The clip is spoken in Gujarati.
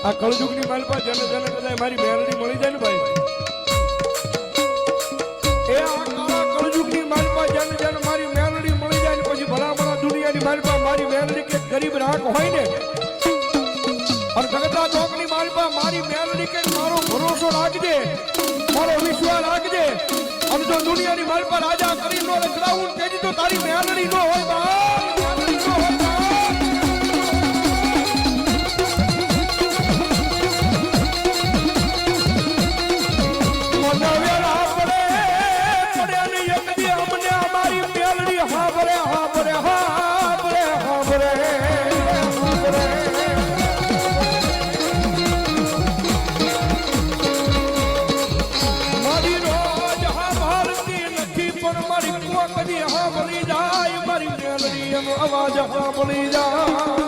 આ કળજુગની માલપા જેને જેને કદાચ મારી મેલડી મળી જાય ને ભાઈ, એ આ કાળા કળજુગની માલપા જેને જેને મારી મેલડી મળી જાય ને પછી ભલા દુનિયાની માલપા મારી મેલડી કે ગરીબ રાખ હોય ને, અને જગતના ચોકની માલપા મારી મેલડી કે મારો ભરોસો રાખજે, મારો વિશ્વાસ રાખજે, અને જો દુનિયાની માલપા રાજા કરી નો રખડાવું કેજી તો તારી મેલડી નો હોય બા, મેલડી નો હોય બા. આવાજ સાંભળી જા.